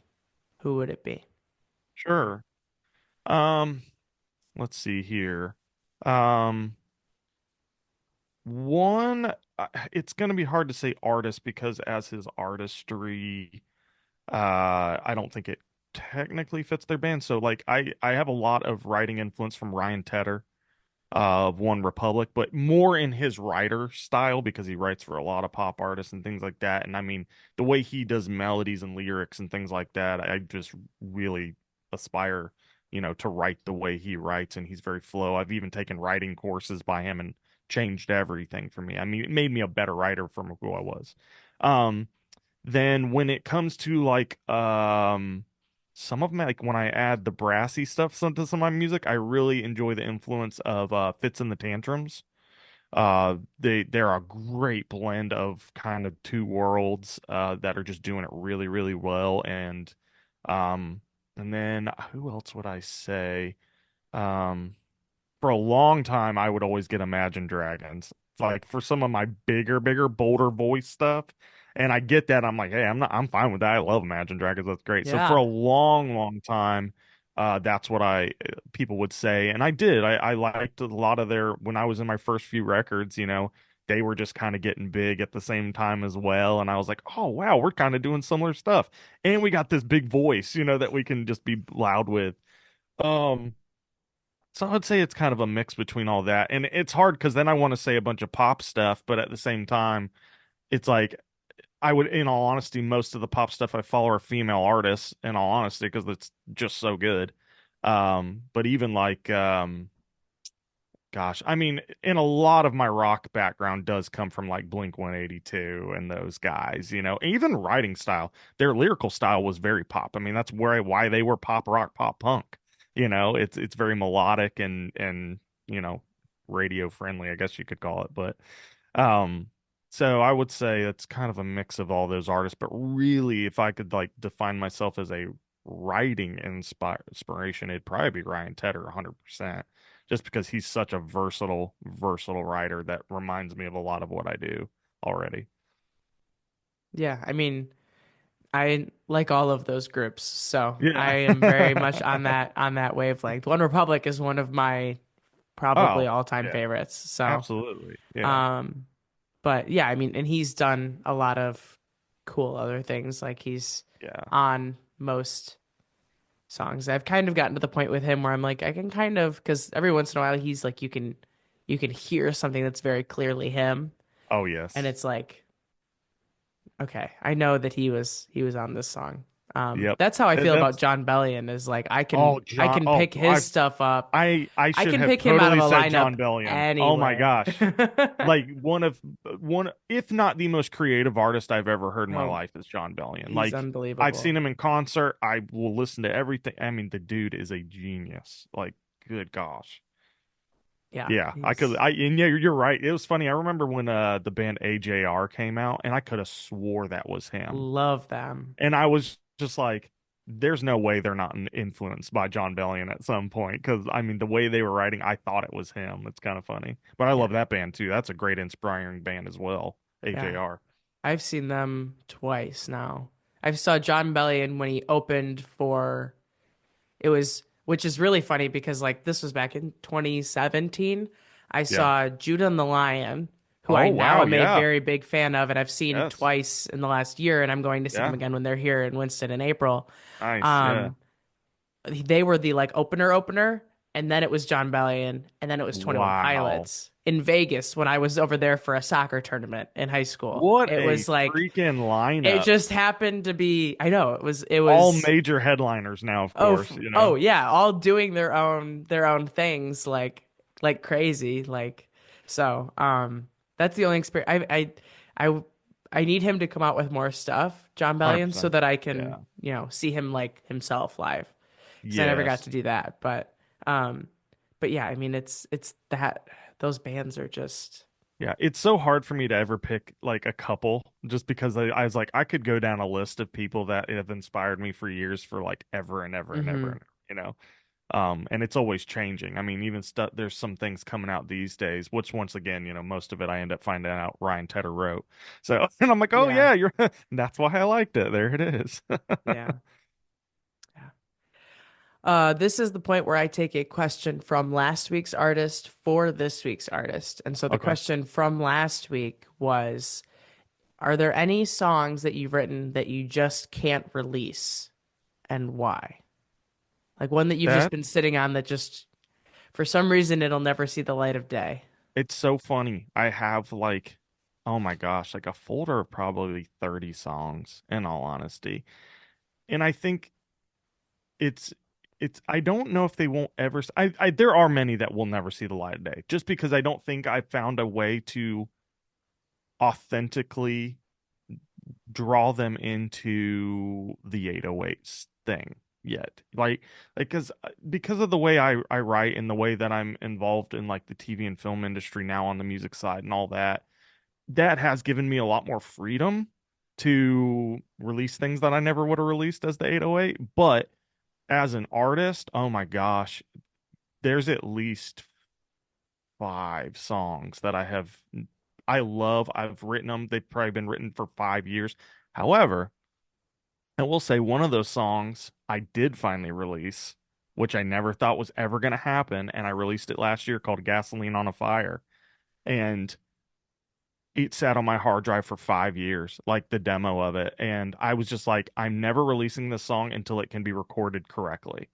who would it be? Sure. Um, let's see here. Um, One, it's going to be hard to say artist because as his artistry, I don't think it technically fits their band. So like I have a lot of writing influence from Ryan Tedder of One Republic, but more in his writer style because he writes for a lot of pop artists and things like that. And I mean, the way he does melodies and lyrics and things like that, I just really aspire, to write the way he writes, and he's very flow. I've even taken writing courses by him and changed everything for me. I mean, it made me a better writer from who I was. Um, then when it comes to like some of my like when I add the brassy stuff to some of my music, I really enjoy the influence of Fitz and the Tantrums. They're a great blend of kind of two worlds that are just doing it really, really well. Um and then who else would I say? Um for a long time, I would always get Imagine Dragons. Like for some of my bigger, bolder voice stuff. And I get that. I'm like, hey, I'm fine with that. I love Imagine Dragons. That's great. So for Yeah. a long time, that's what people would say. And I did. I liked a lot of when I was in my first few records, they were just kind of getting big at the same time as well. And I was like, oh, wow, we're kind of doing similar stuff. And we got this big voice, that we can just be loud with. Um, so I'd say it's kind of a mix between all that. And it's hard because then I want to say a bunch of pop stuff, but at the same time, it's like I would, in all honesty, most of the pop stuff I follow are female artists, in all honesty, because it's just so good. But even like, gosh, I mean, and a lot of my rock background does come from like Blink 182 and those guys, even writing style. Their lyrical style was very pop. I mean, that's why they were pop rock, pop punk. It's very melodic and you know, radio friendly, I guess you could call it. But um so I would say it's kind of a mix of all those artists, but really if I could like define myself as a writing inspiration, it'd probably be Ryan Tedder 100%, just because he's such a versatile writer that reminds me of a lot of what I do already. Yeah, I mean, I like all of those groups, so I Yeah. am very much on that wavelength. One Republic is one of my probably Oh, all-time yeah, favorites. So, absolutely. Yeah. um, but yeah, I mean, and he's done a lot of cool other things. Like he's Yeah. on most songs. I've kind of gotten to the point with him where I'm like, I can kind of, because every once in a while he's like, you can hear something that's very clearly him, Oh, and yes. it's like, okay, I know that he was on this song. Yep. That's how I feel about That's John Bellion. Is like oh I John. can Oh, pick his stuff up. I I should can have pick him out of totally a said lineup John Bellion. Oh my anywhere. gosh. Like one if not the most creative artist I've ever heard in my Oh, life is John Bellion. he's Like I've unbelievable. seen him in concert. I will listen to everything. I mean, the dude is a genius. Like, good gosh. Yeah, Yeah, he's and yeah, you're right. It was funny. I remember when the band AJR came out and I could have swore that was him. love them. And I was just like, there's no way they're not influenced by John Bellion at some point. Because, I mean, the way they were writing, I thought it was him. It's kind of funny. But I Yeah, love that band too. That's a great, inspiring band as well. yeah. AJR. I've seen them twice now. I saw John Bellion when he opened for it was, which is really funny because like this was back in 2017. I Yeah. saw Judah and the Lion, who I Oh, now wow. am a Yeah. very big fan of, and I've seen Yes. twice in the last year, and I'm going to see them Yeah. again when they're here in Winston in April. Nice. Yeah. Um, they were the like opener, and then it was John Bellion, and then it was 21 Wow. Pilots in Vegas when I was over there for a soccer tournament in high school. What It a was like freaking it lineup. just happened to be, I know, it All was major headliners now, of oh course, you oh know? yeah, all doing their own things like crazy like so that's the only experience I I need him to come out with more stuff, John Bellion, so 100%. that I can, Yeah. see him like himself live because I never got Yes. to do that. Um but yeah, I mean it's that those bands are just Yeah, it's so hard for me to ever pick like a couple just because I was like I could go down a list of people that have inspired me for years for like ever and ever and ever hmm and ever, you know. And it's always changing. I mean, even stuff there's some things coming out these days, which once again, most of it I end up finding out Ryan Tedder wrote. So, and I'm like, "Oh yeah, yeah, you're that's why I liked it. There it is." yeah. Yeah. This is the point where I take a question from last week's artist for this week's artist. And so the Okay. question from last week was, are there any songs that you've written that you just can't release and why? Like one that you've just That been sitting on that just, for some reason, it'll never see the light of day. it's so funny. I have like oh my gosh, like a folder of probably 30 songs in all honesty. And I think it's I don't know if they won't ever I there are many that will never see the light of day just because I don't think I found a way to authentically draw them into the 808s thing yet. Like because of the way I write and the way that I'm involved in like the TV and film industry now on the music side and all that, that has given me a lot more freedom to release things that I never would have released as the 808. But as an artist, oh my gosh, there's at least 5 songs that I love. I've written them. They've probably been written for 5 years. However, I will say one of those songs I did finally release, which I never thought was ever going to happen, and I released it last year called Gasoline on a Fire. And it sat on my hard drive for 5 years, like the demo of it. And I was just like, I'm never releasing this song until it can be recorded correctly.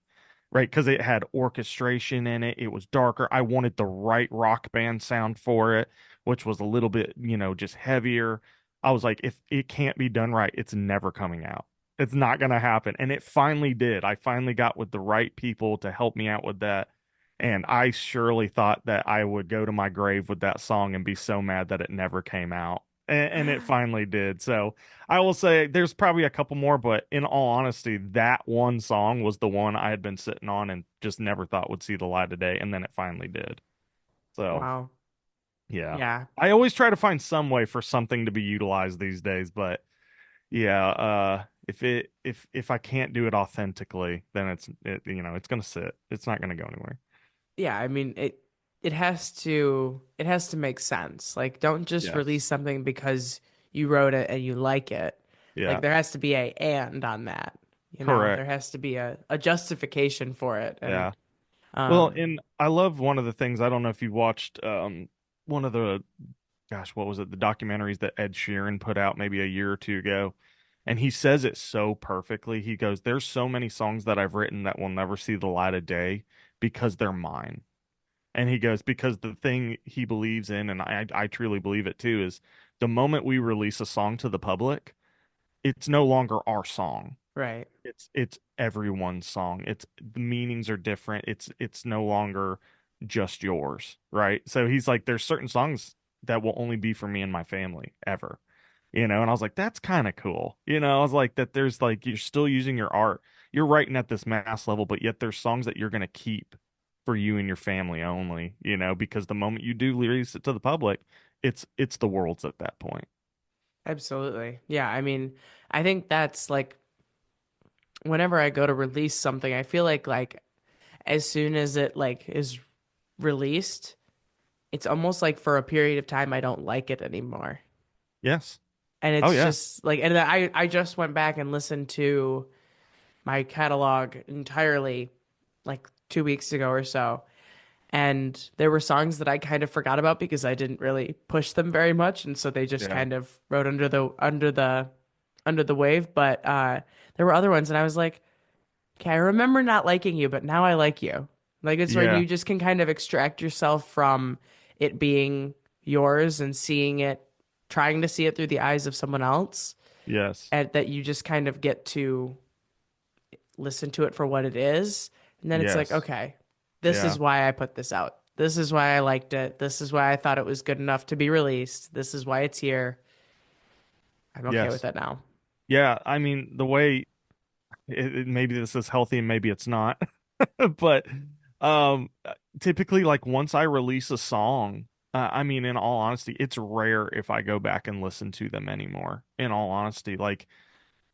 Right? Because it had orchestration in it. It was darker. I wanted the right rock band sound for it, which was a little bit, just heavier. I was like, if it can't be done right, it's never coming out. It's not going to happen. And it finally did. I finally got with the right people to help me out with that. And I surely thought that I would go to my grave with that song and be so mad that it never came out. And it finally did. So I will say there's probably a couple more, but in all honesty, that one song was the one I had been sitting on and just never thought would see the light of day. And then it finally did. So Wow. yeah. Yeah. I always try to find some way for something to be utilized these days, but yeah, if I can't do it authentically, then it's gonna sit. It's not gonna go anywhere. Yeah, I mean it has to make sense. Like don't just release Yes. something because you wrote it and you like it. Like Yeah. there has to be a and on that. You know, there Correct. has to be a justification for it. And Yeah. Well, um and I love one of the things, I don't know if you watched one of the gosh, what was it? The documentaries that Ed Sheeran put out maybe a year or two ago. And he says it so perfectly. He goes, "There's so many songs that I've written that will never see the light of day because they're mine." And he goes, because the thing he believes in, and I truly believe it too, is the moment we release a song to the public, it's no longer our song. right. It's everyone's song. It's the meanings are different. It's no longer just yours, right? So he's like, there's certain songs that will only be for me and my family ever, and I was like, that's kind of cool. I was like, that there's like you're still using your art. You're writing at this mass level, but yet there's songs that you're gonna keep for you and your family only, because the moment you do release it to the public, it's the world's at that point. Absolutely. Yeah, I mean, I think that's like whenever I go to release something, I feel like as soon as it like is released, it's almost like for a period of time I don't like it anymore. Yes. And Oh it's yeah. just like and I just went back and listened to my catalog entirely like 2 weeks ago or so. And there were songs that I kind of forgot about because I didn't really push them very much, and so they just Yeah. kind of rode under the wave. But there were other ones, and I was like, okay, I remember not liking you, but now I like you. Like it's when Yeah. you just can kind of extract yourself from it being yours and seeing it, trying to see it through the eyes of someone else, Yes. and that you just kind of get to listen to it for what it is. And then it's like, Yes. okay, this Yeah. is why I put this out. This is why I liked it. This is why I thought it was good enough to be released. This is why it's here. I'm okay with Yes. it now. Yeah. I mean, the way maybe this is healthy and maybe it's not, but um, typically, like once I release a song, I mean, in all honesty, it's rare if I go back and listen to them anymore. In all honesty, like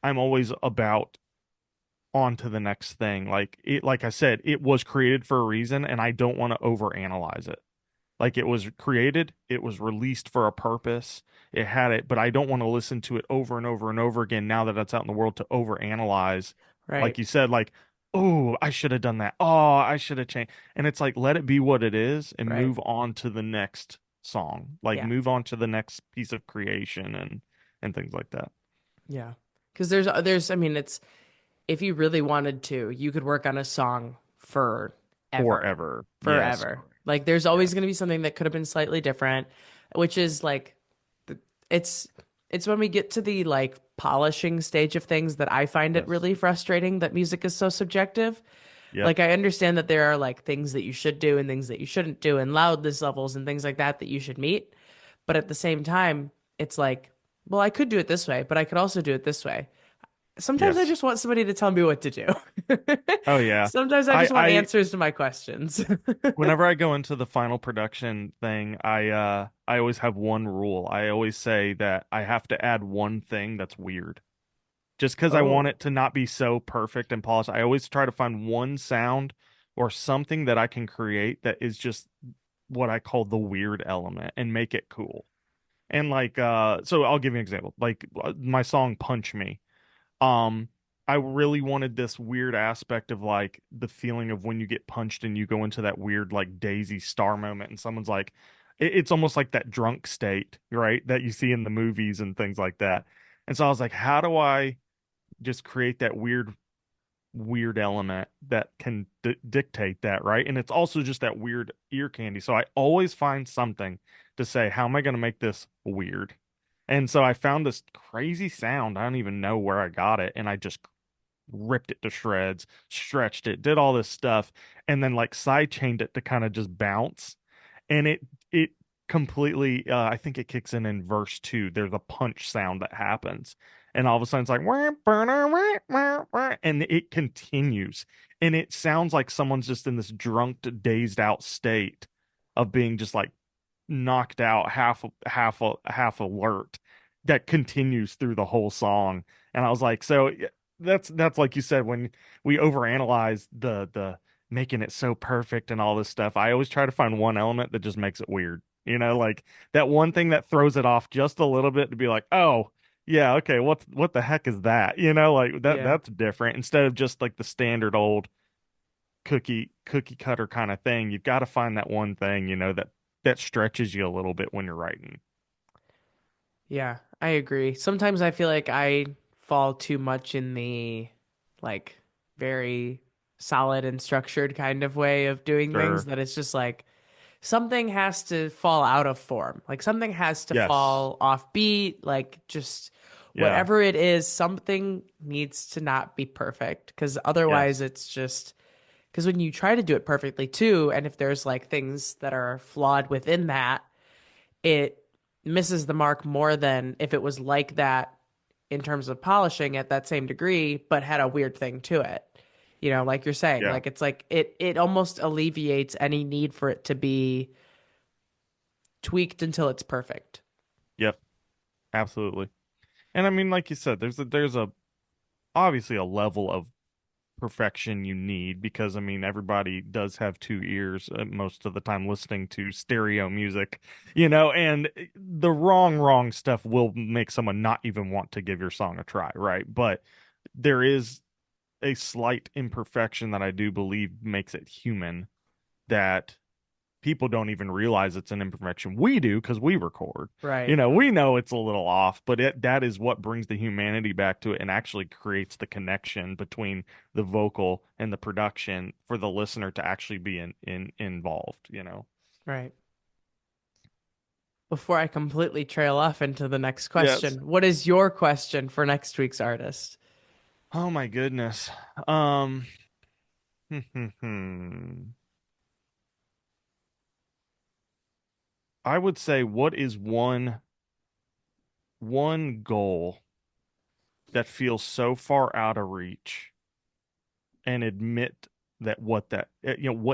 I'm always about on to the next thing. Like I said, it was created for a reason, and I don't want to overanalyze it. Like it was created, it was released for a purpose. It had it, but I don't want to listen to it over and over and over again now that it's out in the world to overanalyze. Like Right. you said, like, oh, I should have done that. Oh, I should have changed. And it's like, let it be what it is and Right. move on to the next song. Like Yeah. move on to the next piece of creation and things like that. Yeah. Because I mean, it's, if you really wanted to, you could work on a song forever. Forever. Yes. Forever. Like there's Yeah. always going to be something that could have been slightly different, which is like it's it's when we get to the like polishing stage of things that I find it Yes. really frustrating that music is so subjective. Yep. Like I understand that there are like things that you should do and things that you shouldn't do and loudness levels and things like that that you should meet, but at the same time, it's like, well, I could do it this way, but I could also do it this way. Sometimes I Yes. just want somebody to tell me what to do. Oh yeah. Sometimes I I just want I answers to my questions. whenever I go into the final production thing, I always have one rule. I always say that I have to add one thing that's weird. Just because I want Oh, it to not be so perfect and polished. I always try to find one sound or something that I can create that is just what I call the weird element and make it cool. And like so I'll give you an example. Like my song Punch Me. Um, I really wanted this weird aspect of like the feeling of when you get punched and you go into that weird like Daisy Star moment, and someone's like, it's almost like that drunk state, right? That you see in the movies and things like that. And so I was like, how do I just create that weird element that can dictate that, right? And it's also just that weird ear candy. So I always find something to say, how am I going to make this weird? And so I found this crazy sound. I don't even know where I got it, and I just ripped it to shreds, stretched it, did all this stuff, and then like sidechained it to kind of just bounce. And it completely I think it kicks in verse 2. There's a punch sound that happens. And all of a sudden it's like "Wah, burner, wah, wah, wah," and it continues. And it sounds like someone's just in this drunk, dazed out state of being just like knocked out, half alert, that continues through the whole song. And I was like, so that's like you said, when we overanalyze the making it so perfect and all this stuff, I always try to find one element that just makes it weird. Like that one thing that throws it off just a little bit to be like, oh, yeah, okay, what the heck is that? Like Yeah. that's different instead of just like the standard old cookie cutter kind of thing. You've got to find that one thing, that stretches you a little bit when you're writing. Yeah, I agree. Sometimes I feel like I fall too much in the like very solid and structured kind of way of doing things Sure. that it's just like something has to fall out of form. Like something has to Yes. fall off beat, like just Yeah. whatever it is, something needs to not be perfect because otherwise Yes. it's just because when you try to do it perfectly too, and if there's like things that are flawed within that, it misses the mark more than if it was like that in terms of polishing at that same degree, but had a weird thing to it. Like you're saying, Yeah. like it's like it almost alleviates any need for it to be tweaked until it's perfect. Yep. Absolutely. And I mean, like you said, there's a obviously a level of perfection you need because I mean everybody does have two ears most of the time listening to stereo music, and the wrong stuff will make someone not even want to give your song a try, right? But there is a slight imperfection that I do believe makes it human, that people don't even realize it's an imperfection. We do because we record. Right. We know it's a little off, but that is what brings the humanity back to it and actually creates the connection between the vocal and the production for the listener to actually be involved. Right. Before I completely trail off into the next Yes. question, what is your question for next week's artist? Oh my goodness. Um, I would say, what is one goal that feels so far out of reach, and admit that what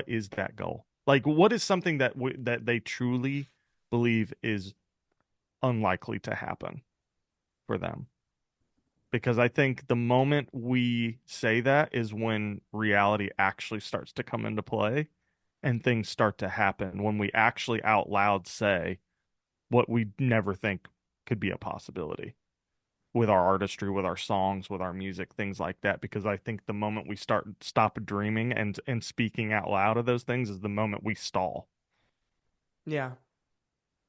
is that goal? Like, what is something that they truly believe is unlikely to happen for them? Because I think the moment we say that is when reality actually starts to come into play and things start to happen, when we actually out loud say what we never think could be a possibility with our artistry, with our songs, with our music, things like that. Because I think the moment we stop dreaming and speaking out loud of those things is the moment we stall. Yeah.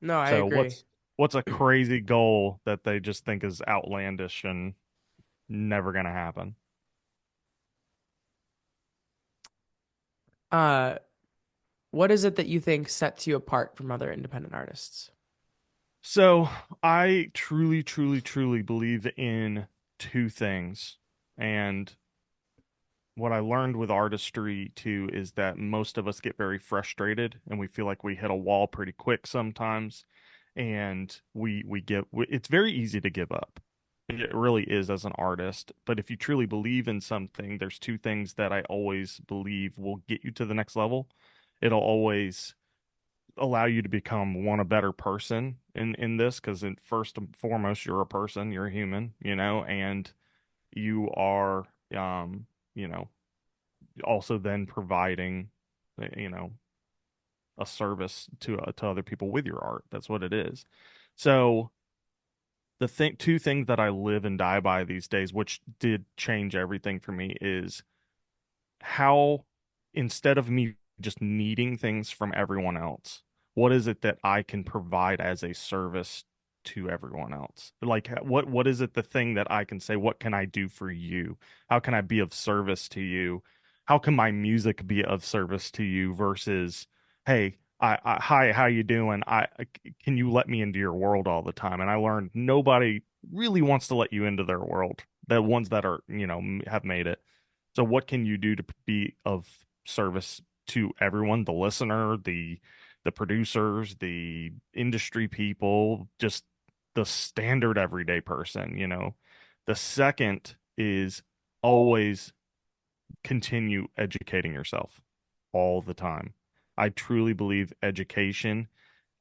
No, I So agree. what's a crazy goal that they just think is outlandish and never gonna happen? Uh, what is it that you think sets you apart from other independent artists? So I truly, truly, truly believe in two things. And what I learned with artistry too is that most of us get very frustrated and we feel like we hit a wall pretty quick sometimes, and it's very easy to give up. It really is as an artist. But if you truly believe in something, there's two things that I always believe will get you to the next level. It'll always allow you to become a better person in this, because first and foremost you're a person, you're a human, and you are you know also then providing, you know, a service to other people with your art. That's what it is. So two things that I live and die by these days, which did change everything for me, is how, instead of me just needing things from everyone else, what is it that I can provide as a service to everyone else? Like, what is it, the thing that I can say, what can I do for you? How can I be of service to you? How can my music be of service to you versus, hey, hi, how you doing? Can you let me into your world all the time? And I learned nobody really wants to let you into their world the ones that are, have made it. So what can you do to be of service to everyone, the listener, the producers, the industry people, just the standard everyday person. The second is always continue educating yourself all the time. I truly believe education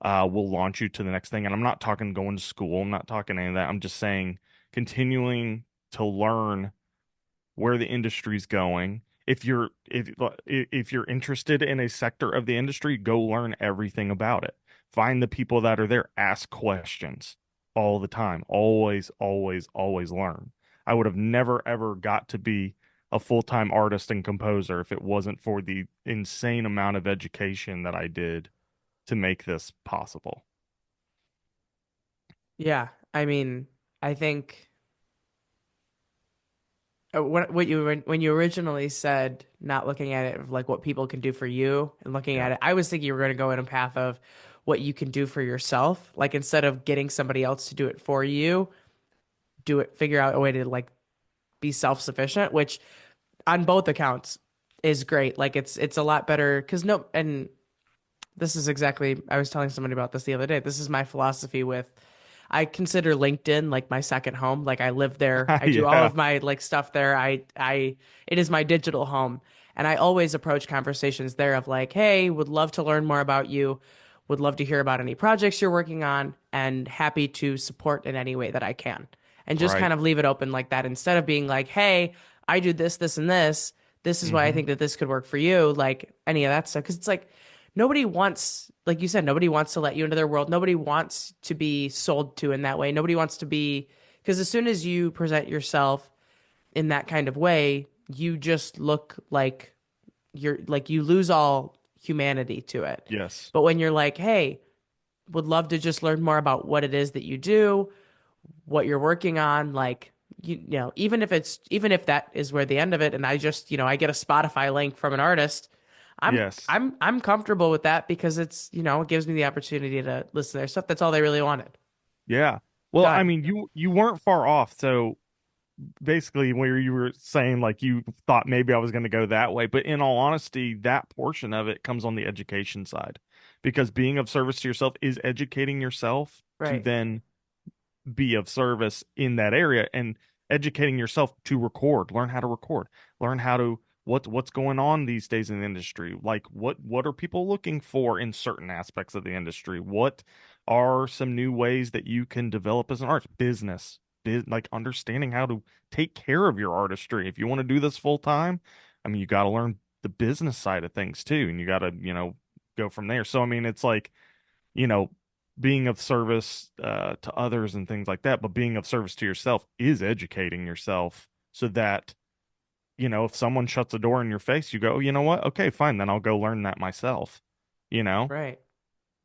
will launch you to the next thing. And I'm not talking going to school. I'm not talking any of that. I'm just saying continuing to learn where the industry's going. If you're interested in a sector of the industry, go learn everything about it. Find the people that are there, ask questions all the time. Always, always, always learn. I would have never ever got to be a full-time artist and composer if it wasn't for the insane amount of education that I did to make this possible. Yeah, I mean, I think when you originally said not looking at it of like what people can do for you and looking Yeah. at it, I was thinking you were going to go in a path of what you can do for yourself. Like instead of getting somebody else to do it for you, do it, figure out a way to like be self-sufficient, which on both accounts is great. Like it's a lot better because no, and this is exactly, I was telling somebody about this the other day. This is my philosophy with, I consider LinkedIn like my second home. Like I live there. I do all Yeah. of my like stuff there. It is my digital home. And I always approach conversations there of like, hey, would love to learn more about you. Would love to hear about any projects you're working on and happy to support in any way that I can. And just Right. kind of leave it open like that instead of being like, hey, I do this, this, and this. This is why I Hmm. think that this could work for you. Like any of that stuff. Cause it's like, nobody wants, like you said, nobody wants to let you into their world. Nobody wants to be sold to in that way. Nobody wants to be, because as soon as you present yourself in that kind of way, you just look like you're like you lose all humanity to it. Yes. But when you're like, hey, would love to just learn more about what it is that you do, what you're working on, like even if that is where the end of it, and I just, I get a Spotify link from an artist, I'm Yes. I'm comfortable with that because it's, it gives me the opportunity to listen to their stuff. That's all they really wanted. Yeah. Well, I Done. mean, you weren't far off. So basically, where you were saying like you thought maybe I was going to go that way, but in all honesty, that portion of it comes on the education side, because being of service to yourself is educating yourself to Right. then be of service in that area, and educating yourself to record, learn how to what's going on these days in the industry, like what are people looking for in certain aspects of the industry, what are some new ways that you can develop as an artist, like understanding how to take care of your artistry. If you want to do this full time, I mean, you got to learn the business side of things too, and you got to, go from there. So I mean, it's like, you know, being of service to others and things like that, but being of service to yourself is educating yourself so that, if someone shuts a door in your face, you go, "Oh, you know what? Okay, fine, then I'll go learn that myself." You know, Right.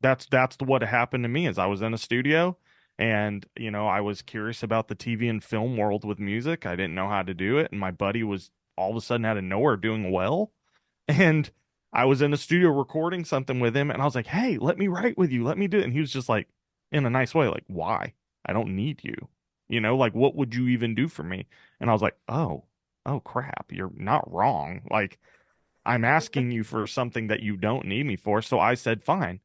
that's what happened to me is I was in a studio and, I was curious about the TV and film world with music. I didn't know how to do it. And my buddy was all of a sudden out of nowhere doing well. And I was in a studio recording something with him, and I was like, "Hey, let me write with you. Let me do it." And he was just like, in a nice way, like, "Why? I don't need you. Like, what would you even do for me?" And I was like, "Oh, crap. You're not wrong. Like, I'm asking you for something that you don't need me for." So I said, "Fine.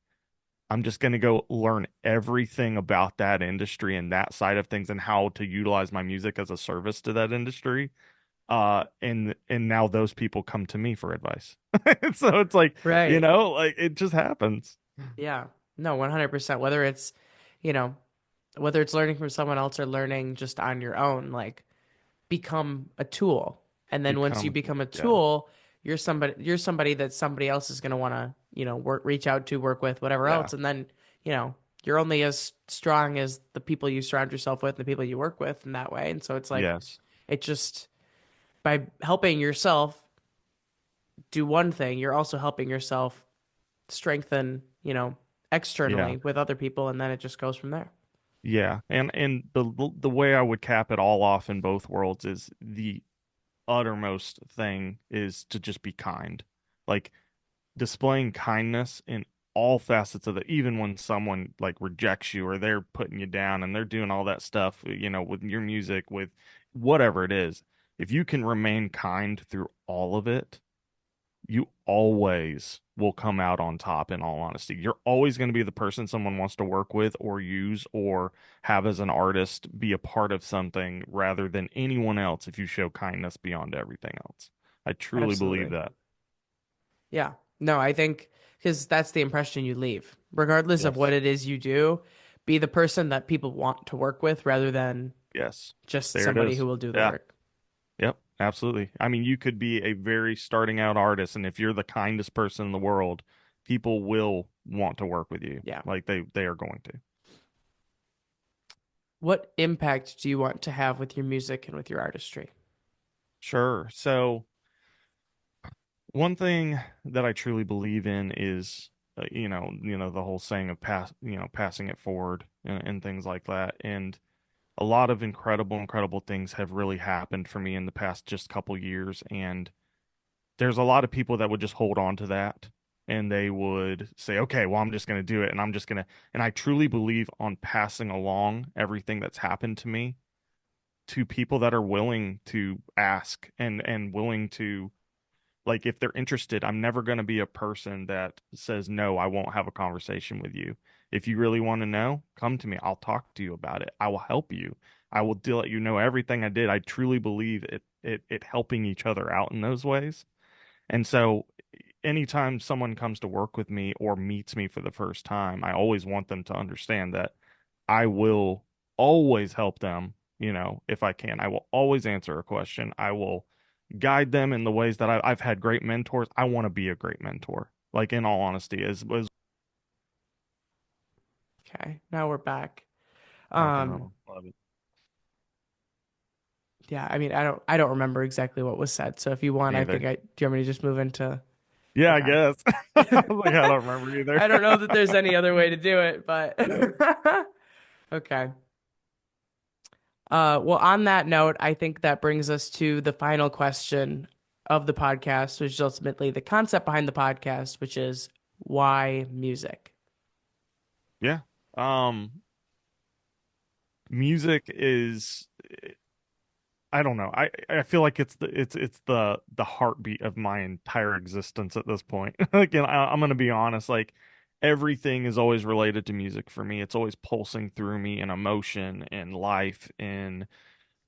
I'm just going to go learn everything about that industry and that side of things and how to utilize my music as a service to that industry." And now those people come to me for advice. So it's like, Right. like it just happens. Yeah. No, 100%. You know, whether it's learning from someone else or learning just on your own, like become a tool. And then once you Become, become a yeah, tool, you're somebody that somebody else is going to want to, reach out to, work with, whatever yeah, else. And then, you know, you're only as strong as the people you surround yourself with and the people you work with in that way. And so it's like yes, it just by helping yourself do one thing, you're also helping yourself strengthen, yeah, externally with other people, and then it just goes from there. yeah. And the way I would cap it all off in both worlds is the uttermost thing is to just be kind. Like displaying kindness in all facets of it, even when someone like rejects you or they're putting you down and they're doing all that stuff, with your music, with whatever it is, if you can remain kind through all of it, you always will come out on top, in all honesty. You're always going to be the person someone wants to work with or use or have as an artist be a part of something rather than anyone else if you show kindness beyond everything else. I truly believe Absolutely. that. Yeah. No, I think because that's the impression you leave, regardless of what Yes. it is you do, be the person that people want to work with rather than Yes. just There it somebody is. who will do the Yeah. work. Yep. Absolutely. I mean, you could be a very starting out artist, and if you're the kindest person in the world, people will want to work with you. Yeah. Like they are going to. What impact do you want to have with your music and with your artistry? Sure. So one thing that I truly believe in is, the whole saying of passing it forward and things like that. And a lot of incredible things have really happened for me in the past just couple years. And there's a lot of people that would just hold on to that and they would say, okay, well, I'm just going to do it. And and I truly believe on passing along everything that's happened to me to people that are willing to ask and willing to, like, if they're interested. I'm never going to be a person that says, no, I won't have a conversation with you. If you really want to know, come to me. I'll talk to you about it. I will help you. I will let you know everything I did. I truly believe it helping each other out in those ways. And so anytime someone comes to work with me or meets me for the first time, I always want them to understand that I will always help them, if I can. I will always answer a question. I will guide them in the ways that I've had great mentors. I want to be a great mentor. Like, in all honesty, as Okay, now we're back. rock and Um, roll. Love it. yeah, I mean, I don't remember exactly what was said. So if you want, Me I either. think do you want me to just move into, Yeah, I okay. guess. I was like, I don't remember either. I don't know that there's any other way to do it, but okay. Well, on that note, I think that brings us to the final question of the podcast, which is ultimately the concept behind the podcast, which is why music? Yeah. Music is, I don't know. I feel like it's the heartbeat of my entire existence at this point. Like, and I'm gonna be honest, like everything is always related to music for me. It's always pulsing through me in emotion and life and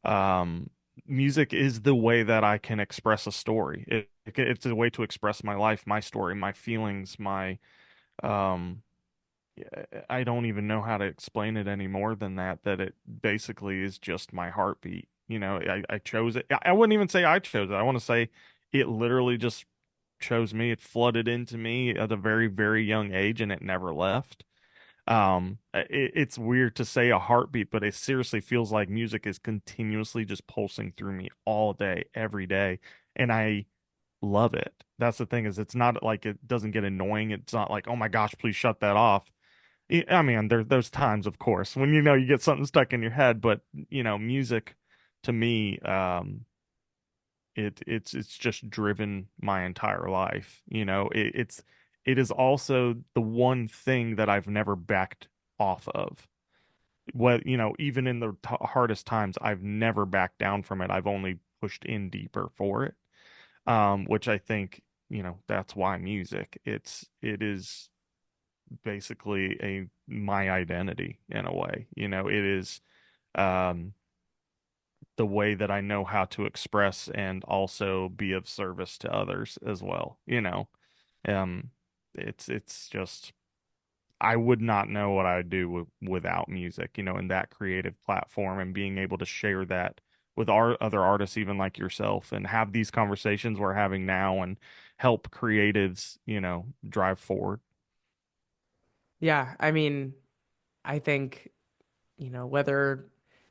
um music is the way that I can express a story. It's a way to express my life, my story, my feelings, my um yeah, I don't even know how to explain it any more than that, that it basically is just my heartbeat. I chose it. I wouldn't even say I chose it. I want to say it literally just chose me. It flooded into me at a very, very young age and it never left. It's weird to say a heartbeat, but it seriously feels like music is continuously just pulsing through me all day, every day. And I love it. That's the thing, is it's not like it doesn't get annoying. It's not like, oh my gosh, please shut that off. I mean, there's times, of course, when you get something stuck in your head, but music to me, it's just driven my entire life. It is also the one thing that I've never backed off of. What, even in the t hardest times, I've never backed down from it. I've only pushed in deeper for it. Which I think, that's why music. It is basically a my identity in a way. It is um the way that I know how to express and also be of service to others as well. Um it's just I would not know what I would do without music, in that creative platform and being able to share that with our other artists, even like yourself, and have these conversations we're having now and help creatives, drive forward. Yeah, I mean, I think, whether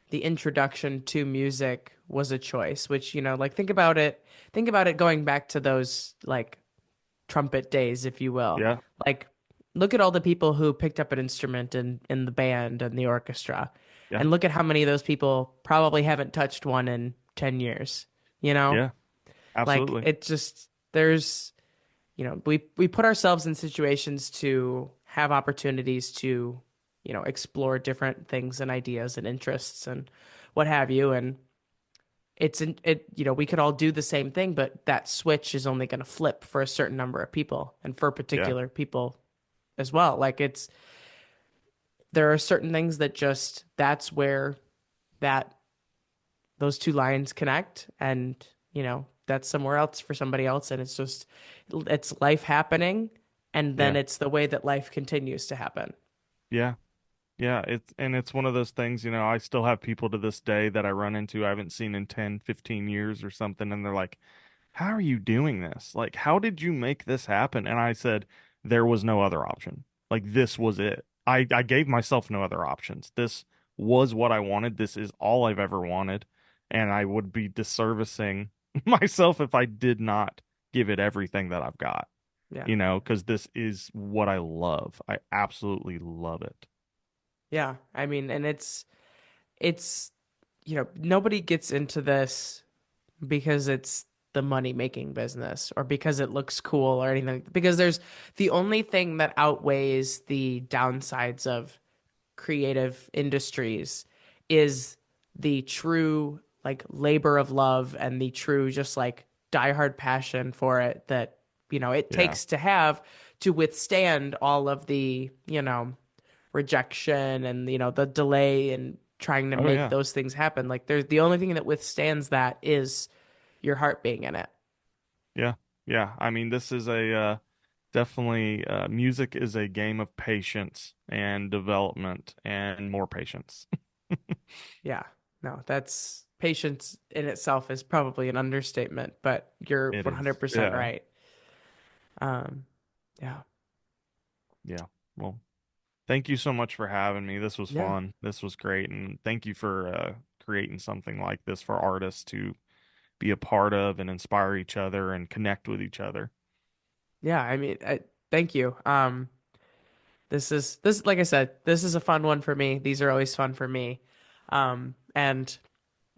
the introduction to music was a choice, which, like think about it going back to those like trumpet days, if you will. Yeah, Like, look at all the people who picked up an instrument in the band and the orchestra, yeah, and look at how many of those people probably haven't touched one in 10 years, you know? yeah, Like, absolutely. it just, there's, we put ourselves in situations to have opportunities to, explore different things and ideas and interests and what have you. And we could all do the same thing, but that switch is only going to flip for a certain number of people and for Yeah. particular people as well. Like there are certain things that just that's where that those two lines connect, and that's somewhere else for somebody else, and it's life happening, and then Yeah. it's the way that life continues to happen. Yeah. Yeah, it's one of those things, I still have people to this day that I run into I haven't seen in 10, 15 years or something, and they're like, "How are you doing this? Like, how did you make this happen?" And I said, "There was no other option. Like, this was it. I gave myself no other options. This was what I wanted. This is all I've ever wanted, and I would be disservicing myself if I did not give it everything that I've got, Yeah. because this is what I love. I absolutely love it." Yeah. I mean, and it's nobody gets into this because it's the money making business or because it looks cool or anything, because there's the only thing that outweighs the downsides of creative industries is the true like labor of love and the true just like diehard passion for it that it Yeah. takes to have to withstand all of the rejection and the delay and trying to Oh make yeah. those things happen. Like there's the only thing that withstands that is your heart being in it. Yeah. Yeah. I mean, this is a definitely music is a game of patience and development and more patience. Yeah. No, that's patience in itself is probably an understatement, but you're It is. 100% Yeah. right. Um, yeah. Yeah. Well, thank you so much for having me. This was Yeah. fun. This was great. And thank you for creating something like this for artists to be a part of and inspire each other and connect with each other. Yeah. I mean, thank you. This like I said, this is a fun one for me. These are always fun for me. And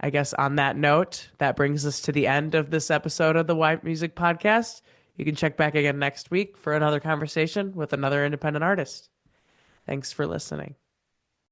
I guess on that note, that brings us to the end of this episode of the Why Music Podcast. You can check back again next week for another conversation with another independent artist. Thanks for listening.